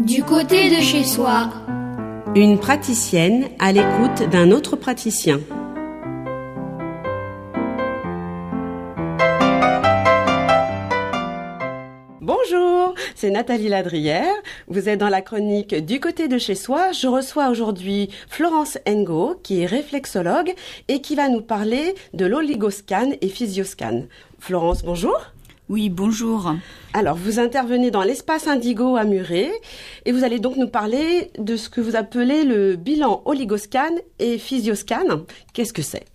Du côté de chez soi. Une praticienne à l'écoute d'un autre praticien. Bonjour, c'est Nathalie Ladrière. Vous êtes dans la chronique Du côté de chez soi. Je reçois aujourd'hui Florence Ngo, qui est réflexologue et qui va nous parler de l'oligoscan et physioscan. Florence, bonjour. Oui, bonjour. Alors, vous intervenez dans l'espace Indigo à Muret et vous allez donc nous parler de ce que vous appelez le bilan oligoscan et physioscan. Qu'est-ce que c'est ?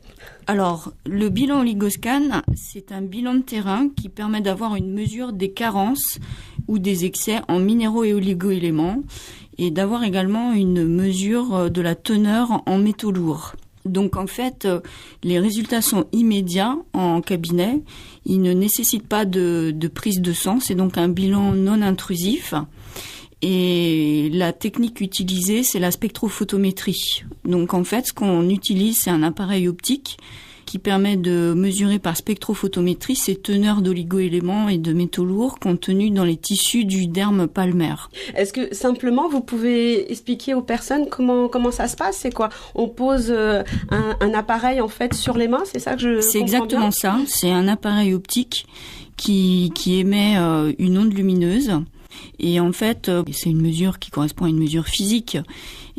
Alors, le bilan oligoscan, c'est un bilan de terrain qui permet d'avoir une mesure des carences ou des excès en minéraux et oligo-éléments et d'avoir également une mesure de la teneur en métaux lourds. Donc en fait, les résultats sont immédiats en cabinet. Ils ne nécessitent pas de prise de sang. C'est donc un bilan non intrusif. Et la technique utilisée, c'est la spectrophotométrie. Donc en fait, ce qu'on utilise, c'est un appareil optique qui permet de mesurer par spectrophotométrie ces teneurs d'oligo-éléments et de métaux lourds contenus dans les tissus du derme palmaire. Est-ce que simplement vous pouvez expliquer aux personnes comment ça se passe ? C'est quoi ? On pose un appareil en fait sur les mains, c'est ça que je comprends bien ? C'est exactement ça. C'est un appareil optique qui émet une onde lumineuse. Et en fait, c'est une mesure qui correspond à une mesure physique.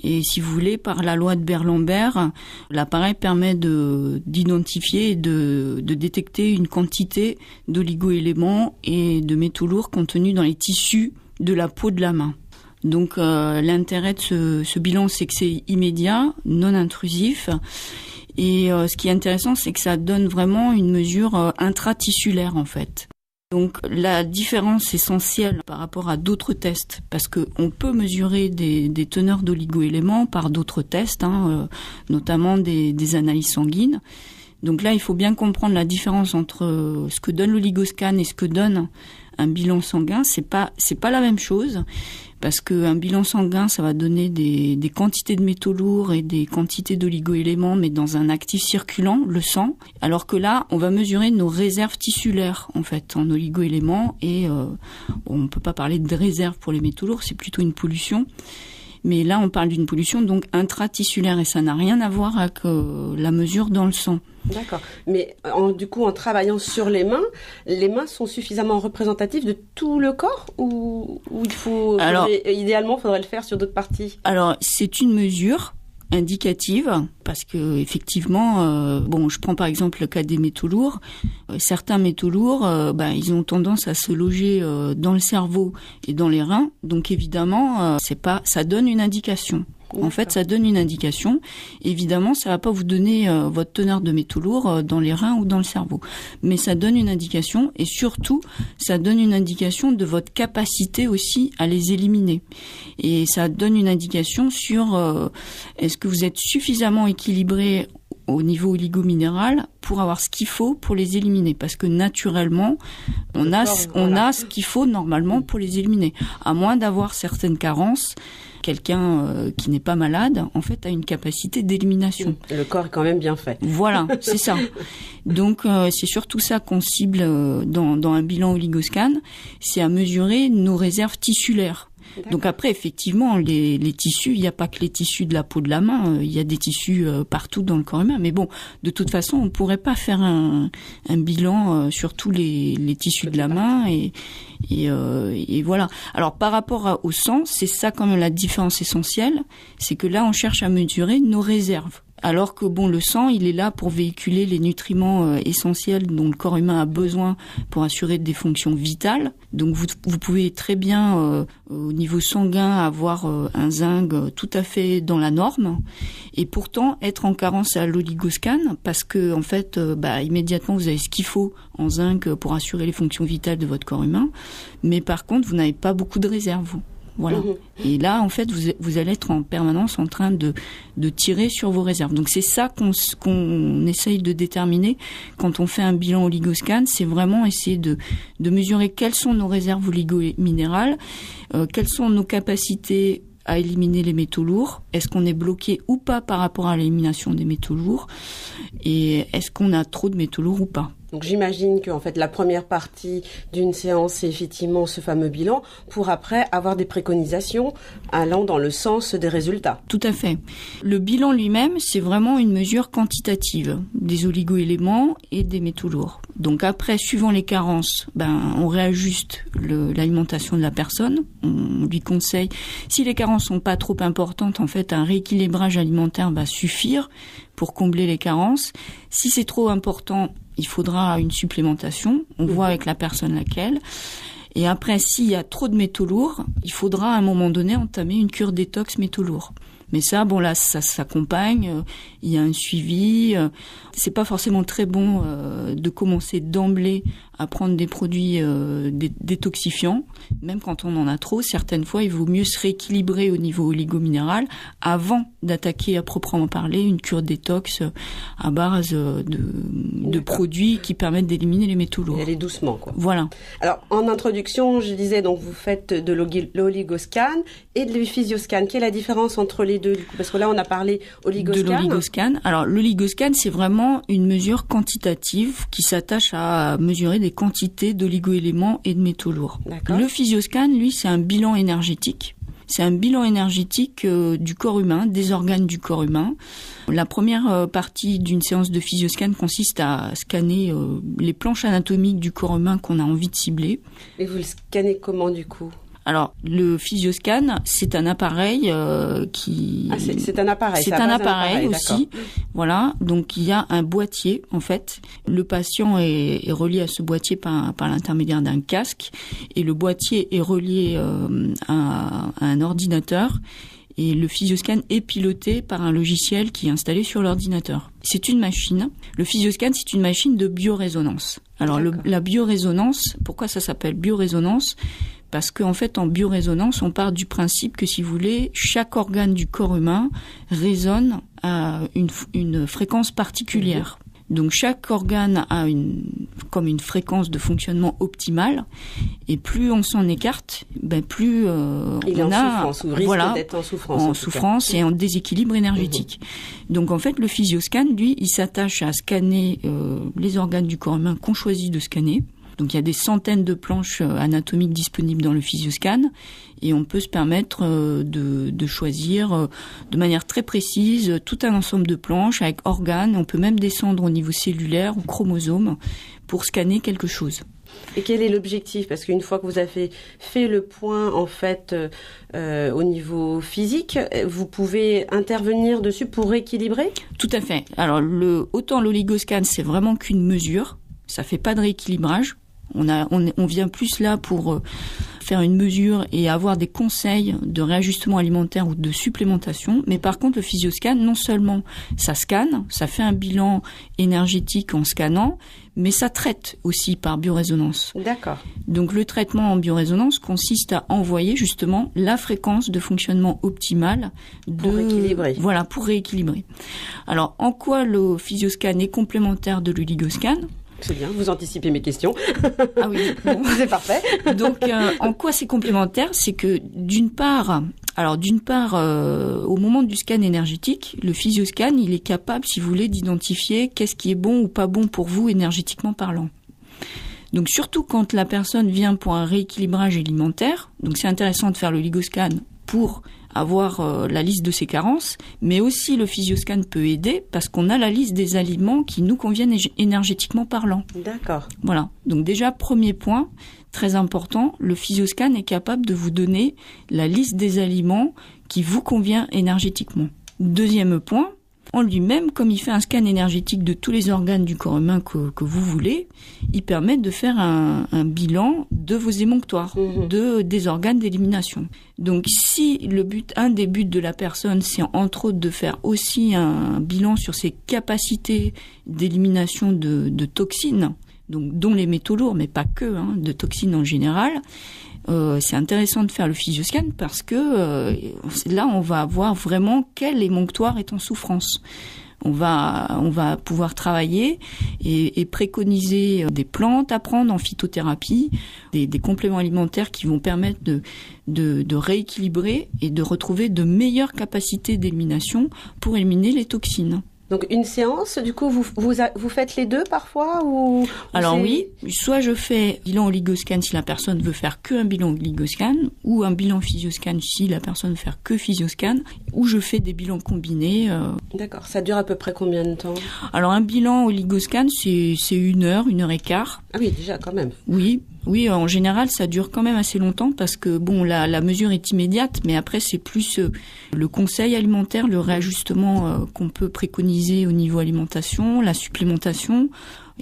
Et si vous voulez, par la loi de Beer-Lambert, l'appareil permet d'identifier et de détecter une quantité d'oligo-éléments et de métaux lourds contenus dans les tissus de la peau de la main. Donc l'intérêt de ce bilan, c'est que c'est immédiat, non intrusif. Et ce qui est intéressant, c'est que ça donne vraiment une mesure intratissulaire en fait. Donc la différence essentielle par rapport à d'autres tests, parce qu'on peut mesurer des teneurs d'oligo-éléments par d'autres tests, notamment des analyses sanguines. Donc là, il faut bien comprendre la différence entre ce que donne l'oligoscan et ce que donne un bilan sanguin. C'est pas la même chose, parce qu'un bilan sanguin, ça va donner des quantités de métaux lourds et des quantités d'oligo-éléments, mais dans un actif circulant, le sang. Alors que là, on va mesurer nos réserves tissulaires, en fait, en oligo-éléments. Et on ne peut pas parler de réserve pour les métaux lourds, c'est plutôt une pollution. Mais là, on parle d'une pollution donc intratissulaire et ça n'a rien à voir avec la mesure dans le sang. D'accord. Mais du coup, en travaillant sur les mains sont suffisamment représentatives de tout le corps ou idéalement, il faudrait le faire sur d'autres parties ? Alors, c'est une mesure indicative parce que effectivement, je prends par exemple le cas des métaux lourds. Certains métaux lourds, ils ont tendance à se loger dans le cerveau et dans les reins. Donc évidemment, ça donne une indication. En fait, ça donne une indication. Évidemment, ça va pas vous donner votre teneur de métaux lourds dans les reins ou dans le cerveau. Mais ça donne une indication et surtout, ça donne une indication de votre capacité aussi à les éliminer. Et ça donne une indication sur est-ce que vous êtes suffisamment équilibré au niveau oligominéral pour avoir ce qu'il faut pour les éliminer. Parce que naturellement, on a ce qu'il faut normalement pour les éliminer. À moins d'avoir certaines carences. Quelqu'un qui n'est pas malade, en fait, a une capacité d'élimination. Le corps est quand même bien fait. Voilà, c'est ça. Donc, c'est surtout ça qu'on cible dans un bilan oligoscan, c'est à mesurer nos réserves tissulaires. D'accord. Donc après, effectivement, les tissus, il n'y a pas que les tissus de la peau de la main, il y a des tissus partout dans le corps humain. Mais bon, de toute façon, on ne pourrait pas faire un bilan sur tous les tissus de la main et voilà. Alors par rapport au sang, c'est ça quand même la différence essentielle, c'est que là, on cherche à mesurer nos réserves. Alors que le sang, il est là pour véhiculer les nutriments essentiels dont le corps humain a besoin pour assurer des fonctions vitales. Donc vous pouvez très bien au niveau sanguin avoir un zinc tout à fait dans la norme et pourtant être en carence à l'oligoscan parce que en fait immédiatement vous avez ce qu'il faut en zinc pour assurer les fonctions vitales de votre corps humain, mais par contre vous n'avez pas beaucoup de réserves. Voilà. Et là, en fait, vous allez être en permanence en train de tirer sur vos réserves. Donc, c'est ça qu'on essaye de déterminer quand on fait un bilan oligoscan. C'est vraiment essayer de mesurer quelles sont nos réserves oligominérales, quelles sont nos capacités à éliminer les métaux lourds. Est-ce qu'on est bloqué ou pas par rapport à l'élimination des métaux lourds ? Et est-ce qu'on a trop de métaux lourds ou pas ? Donc j'imagine que en fait la première partie d'une séance, c'est effectivement ce fameux bilan pour après avoir des préconisations allant dans le sens des résultats. Tout à fait. Le bilan lui-même, c'est vraiment une mesure quantitative des oligo-éléments et des métaux lourds. Donc après, suivant les carences, on réajuste l'alimentation de la personne. On lui conseille, si les carences sont pas trop importantes, en fait, un rééquilibrage alimentaire va suffire pour combler les carences. Si c'est trop important, il faudra une supplémentation. On voit avec la personne laquelle. Et après, s'il y a trop de métaux lourds, il faudra à un moment donné entamer une cure détox métaux lourds. Mais ça, là, ça s'accompagne. Il y a un suivi. C'est pas forcément très bon de commencer d'emblée à prendre des produits détoxifiants. Même quand on en a trop, certaines fois, il vaut mieux se rééquilibrer au niveau oligominéral avant d'attaquer à proprement parler une cure détox à base de produits qui permettent d'éliminer les métaux lourds. Et aller doucement, quoi. Voilà. Alors, en introduction, je disais, donc, vous faites de l'oligoscan et de l'physioscan. Quelle est la différence entre les deux, du coup? Parce que là, on a parlé oligoscan. De l'oligoscan. Alors, l'oligoscan, c'est vraiment une mesure quantitative qui s'attache à mesurer des quantités d'oligo-éléments et de métaux lourds. D'accord. Le physioscan, lui, c'est un bilan énergétique. C'est un bilan énergétique du corps humain, des organes du corps humain. La première partie d'une séance de physioscan consiste à scanner les planches anatomiques du corps humain qu'on a envie de cibler. Et vous le scannez comment, du coup? Alors, le physioscan, c'est un appareil qui... Ah, c'est un appareil. C'est un appareil aussi. D'accord. Voilà. Donc, il y a un boîtier, en fait. Le patient est relié à ce boîtier par l'intermédiaire d'un casque. Et le boîtier est relié à un ordinateur. Et le physioscan est piloté par un logiciel qui est installé sur l'ordinateur. C'est une machine. Le physioscan, c'est une machine de biorésonance. Alors, la biorésonance, pourquoi ça s'appelle biorésonance ? Parce qu'en fait, en biorésonance, on part du principe que, si vous voulez, chaque organe du corps humain résonne à une fréquence particulière. Donc, chaque organe a comme une fréquence de fonctionnement optimale. Et plus on s'en écarte, plus il est en souffrance, ou risque d'être en souffrance. En souffrance et en déséquilibre énergétique. Donc, en fait, le physioscan, lui, il s'attache à scanner les organes du corps humain qu'on choisit de scanner. Donc il y a des centaines de planches anatomiques disponibles dans le physioscan et on peut se permettre de choisir de manière très précise tout un ensemble de planches avec organes. On peut même descendre au niveau cellulaire ou chromosome pour scanner quelque chose. Et quel est l'objectif? Parce qu'une fois que vous avez fait le point, en fait, au niveau physique, vous pouvez intervenir dessus pour rééquilibrer? Tout à fait. Alors autant l'oligoscan, c'est vraiment qu'une mesure. Ça fait pas de rééquilibrage. On vient plus là pour faire une mesure et avoir des conseils de réajustement alimentaire ou de supplémentation. Mais par contre, le physioscan, non seulement ça scanne, ça fait un bilan énergétique en scannant, mais ça traite aussi par biorésonance. D'accord. Donc le traitement en biorésonance consiste à envoyer justement la fréquence de fonctionnement optimale pour rééquilibrer. Voilà, pour rééquilibrer. Alors, en quoi le physioscan est complémentaire de l'oligoscan ? C'est bien, vous anticipez mes questions. Ah oui, bon. C'est parfait. Donc, en quoi c'est complémentaire ? C'est que d'une part, au moment du scan énergétique, le physioscan, il est capable, si vous voulez, d'identifier qu'est-ce qui est bon ou pas bon pour vous énergétiquement parlant. Donc, surtout quand la personne vient pour un rééquilibrage alimentaire, donc c'est intéressant de faire le ligoscan pour avoir la liste de ses carences, mais aussi le physioscan peut aider parce qu'on a la liste des aliments qui nous conviennent énergétiquement parlant. D'accord. Voilà. Donc déjà, premier point, très important, le physioscan est capable de vous donner la liste des aliments qui vous convient énergétiquement. Deuxième point, en lui-même, comme il fait un scan énergétique de tous les organes du corps humain que vous voulez, il permet de faire un bilan de vos émonctoires, des organes d'élimination. Donc si un des buts de la personne, c'est entre autres de faire aussi un bilan sur ses capacités d'élimination de toxines, donc dont les métaux lourds, mais pas que, de toxines en général, c'est intéressant de faire le physioscan parce que là, on va voir vraiment quel émonctoire est en souffrance. On va pouvoir travailler et préconiser des plantes à prendre en phytothérapie, des compléments alimentaires qui vont permettre de rééquilibrer et de retrouver de meilleures capacités d'élimination pour éliminer les toxines. Donc une séance, du coup, vous faites les deux parfois ou Alors oui, soit je fais bilan oligoscan si la personne veut faire que un bilan oligoscan, ou un bilan physioscan si la personne veut faire que physioscan, ou je fais des bilans combinés. D'accord, ça dure à peu près combien de temps? Alors un bilan oligoscan, c'est 1 heure, 1 heure et quart. Ah oui, déjà quand même. Oui, en général, ça dure quand même assez longtemps parce que bon, la mesure est immédiate, mais après c'est plus le conseil alimentaire, le réajustement qu'on peut préconiser au niveau alimentation, la supplémentation.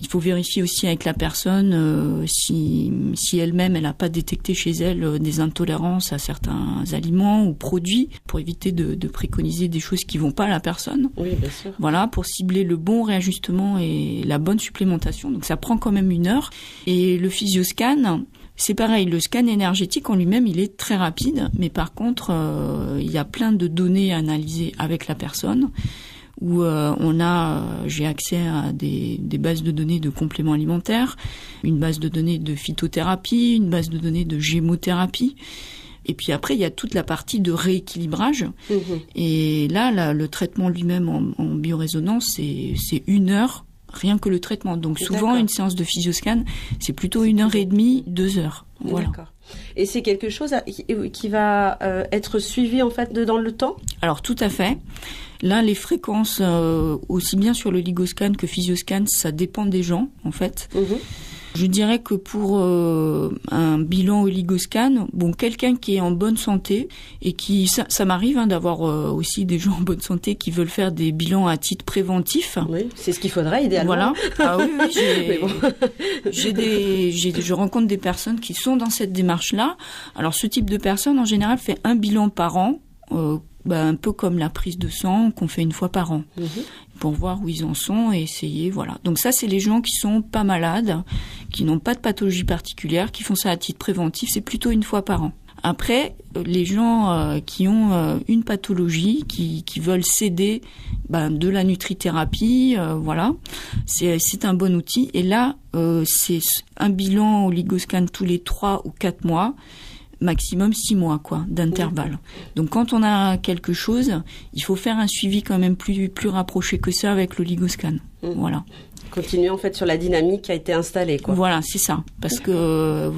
Il faut vérifier aussi avec la personne si elle-même elle n'a pas détecté chez elle des intolérances à certains aliments ou produits pour éviter de préconiser des choses qui vont pas à la personne. Oui, bien sûr. Voilà, pour cibler le bon réajustement et la bonne supplémentation. Donc ça prend quand même 1 heure. Et le physioscan, c'est pareil, le scan énergétique en lui-même, il est très rapide, mais par contre, il y a plein de données à analyser avec la personne. Où j'ai accès à des bases de données de compléments alimentaires, une base de données de phytothérapie, une base de données de gémothérapie. Et puis après, il y a toute la partie de rééquilibrage. Mmh. Et là, le traitement lui-même en biorésonance, c'est 1 heure, rien que le traitement. Donc souvent, une séance de physioscan, c'est plutôt 1h30, 2 heures. Voilà. D'accord. Et c'est quelque chose qui va être suivi en fait dans le temps? Alors tout à fait. Là, les fréquences, aussi bien sur le ligoscan que physioscan, ça dépend des gens, en fait. Mmh. Je dirais que pour un bilan oligoscan, bon, quelqu'un qui est en bonne santé et ça m'arrive d'avoir aussi des gens en bonne santé qui veulent faire des bilans à titre préventif. Oui, c'est ce qu'il faudrait idéalement. Voilà. Ah oui, je rencontre des personnes qui sont dans cette démarche-là. Alors, ce type de personne, en général, fait un bilan par an. Un peu comme la prise de sang qu'on fait 1 fois par an, pour voir où ils en sont et essayer, voilà. Donc ça, c'est les gens qui sont pas malades, qui n'ont pas de pathologie particulière, qui font ça à titre préventif, c'est plutôt 1 fois par an. Après, les gens qui ont une pathologie, qui veulent s'aider de la nutrithérapie, voilà, c'est un bon outil. Et là, c'est un bilan oligoscan tous les 3 ou 4 mois, maximum 6 mois, d'intervalle. Donc, quand on a quelque chose, il faut faire un suivi quand même plus rapproché que ça avec l'oligoscan. Voilà. Continuer en fait sur la dynamique qui a été installée, quoi. Voilà, c'est ça. Parce que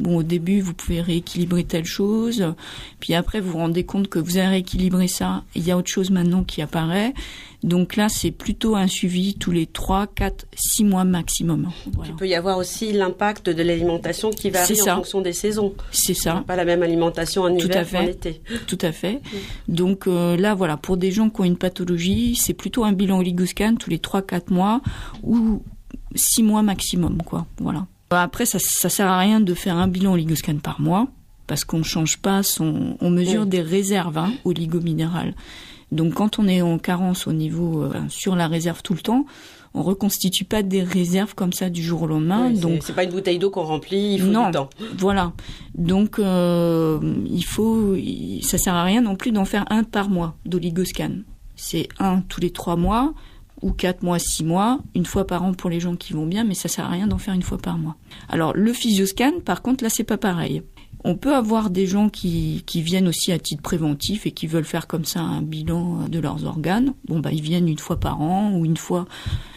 au début, vous pouvez rééquilibrer telle chose, puis après, vous vous rendez compte que vous avez rééquilibré ça, il y a autre chose maintenant qui apparaît. Donc là, c'est plutôt un suivi tous les 3, 4, 6 mois maximum. Voilà. Il peut y avoir aussi l'impact de l'alimentation qui varie en fonction des saisons. C'est ça. Pas la même alimentation en hiver qu'en été. Tout à fait. Donc là, voilà, pour des gens qui ont une pathologie, c'est plutôt un bilan oligoscan tous les 3, 4 mois ou 6 mois maximum, Voilà. Après, ça sert à rien de faire un bilan oligoscan par mois parce qu'on ne change pas on mesure des réserves oligominérales. Donc quand on est en carence au niveau sur la réserve tout le temps, on reconstitue pas des réserves comme ça du jour au lendemain. Oui, donc c'est pas une bouteille d'eau qu'on remplit, il faut du temps. Voilà. Donc ça sert à rien non plus d'en faire 1 par mois d'oligoscan. C'est 1 tous les 3 mois ou 4 mois, 6 mois, 1 fois par an pour les gens qui vont bien, mais ça sert à rien d'en faire 1 fois par mois. Alors le physioscan, par contre, là c'est pas pareil. On peut avoir des gens qui viennent aussi à titre préventif et qui veulent faire comme ça un bilan de leurs organes. Ils viennent 1 fois par an ou 1 fois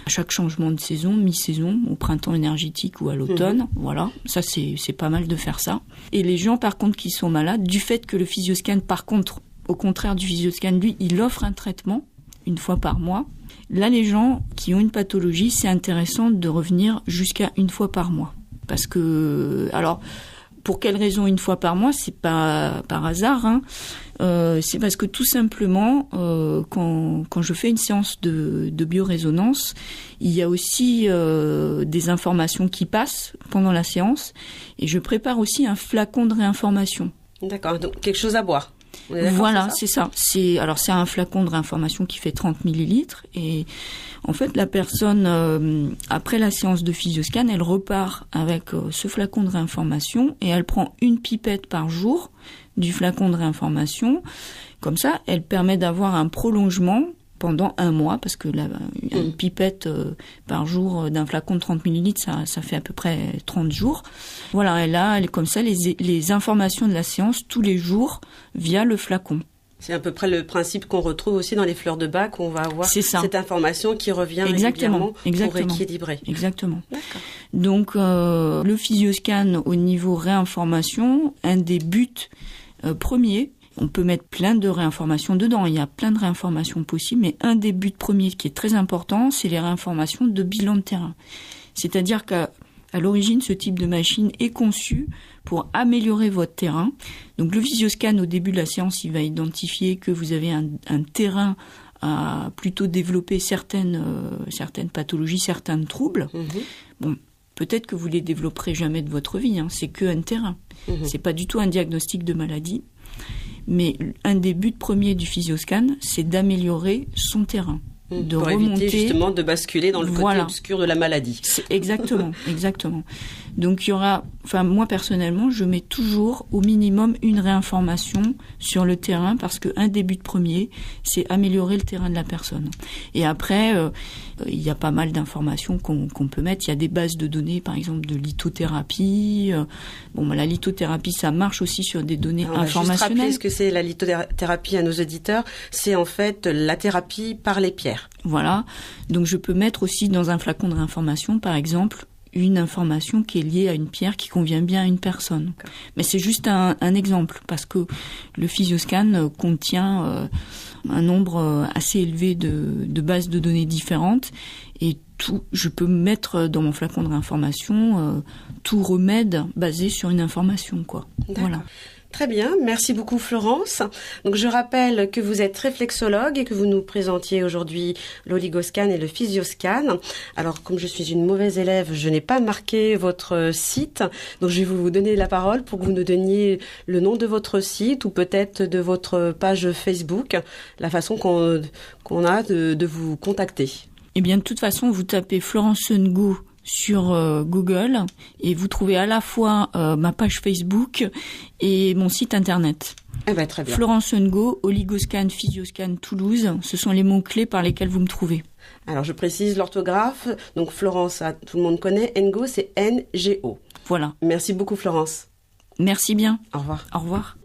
à chaque changement de saison, mi-saison, au printemps énergétique ou à l'automne. Voilà, ça c'est pas mal de faire ça. Et les gens par contre qui sont malades, du fait que le physioscan, par contre, au contraire du physioscan, lui, il offre un traitement 1 fois par mois. Là, les gens qui ont une pathologie, c'est intéressant de revenir jusqu'à 1 fois par mois. Parce que, alors, pour quelle raison 1 fois par mois? C'est pas par hasard, c'est parce que tout simplement, quand je fais une séance de biorésonance, il y a aussi des informations qui passent pendant la séance, et je prépare aussi un flacon de réinformation. D'accord, donc quelque chose à boire. Voilà, c'est ça. C'est un flacon de réinformation qui fait 30 millilitres, et en fait, la personne, après la séance de physioscan, elle repart avec ce flacon de réinformation et elle prend 1 pipette par jour du flacon de réinformation. Comme ça, elle permet d'avoir un prolongement pendant 1 mois, parce que une pipette par jour d'un flacon de 30 millilitres, ça fait à peu près 30 jours. Voilà, elle a comme ça les informations de la séance tous les jours via le flacon. C'est à peu près le principe qu'on retrouve aussi dans les fleurs de bac, où on va avoir cette information qui revient régulièrement pour équilibrer. Exactement. D'accord. Donc, le physioscan au niveau réinformation, un des buts premiers, on peut mettre plein de réinformations dedans, il y a plein de réinformations possibles, mais un des buts premiers qui est très important, c'est les réinformations de bilan de terrain. C'est-à-dire qu'à l'origine, ce type de machine est conçu pour améliorer votre terrain. Donc le physioscan, au début de la séance, il va identifier que vous avez un terrain à plutôt développer certaines pathologies, certains troubles. Bon, peut-être que vous les développerez jamais de votre vie, c'est qu'un terrain. C'est pas du tout un diagnostic de maladie. Mais un des buts premiers du physioscan, c'est d'améliorer son terrain. De pour remonter, éviter justement de basculer dans le côté obscur de la maladie. Exactement. Donc il y aura, moi personnellement, je mets toujours au minimum une réinformation sur le terrain parce que un des buts premiers, c'est améliorer le terrain de la personne. Et après, il y a pas mal d'informations qu'on peut mettre. Il y a des bases de données, par exemple de lithothérapie. La lithothérapie, ça marche aussi sur des données informationnelles. On va juste rappeler ce que c'est la lithothérapie à nos auditeurs. C'est en fait la thérapie par les pierres. Voilà. Donc je peux mettre aussi dans un flacon de réinformation, par exemple, une information qui est liée à une pierre qui convient bien à une personne. Okay. Mais c'est juste un exemple, parce que le physioscan contient un nombre assez élevé de bases de données différentes, et je peux mettre dans mon flacon de réinformation tout remède basé sur une information, quoi. Voilà. Très bien, merci beaucoup Florence. Donc je rappelle que vous êtes réflexologue et que vous nous présentiez aujourd'hui l'oligoscan et le physioscan. Alors comme je suis une mauvaise élève, je n'ai pas marqué votre site, donc je vais vous donner la parole pour que vous nous donniez le nom de votre site ou peut-être de votre page Facebook, la façon qu'on a de vous contacter. Eh bien de toute façon, vous tapez Florence Ngo sur Google et vous trouvez à la fois ma page Facebook et mon site internet. Très bien. Florence Ngo, Oligoscan, Physioscan, Toulouse, ce sont les mots-clés par lesquels vous me trouvez. Alors je précise l'orthographe, donc Florence, tout le monde connaît, Ngo c'est Ngo. Voilà. Merci beaucoup Florence. Merci bien. Au revoir. Au revoir.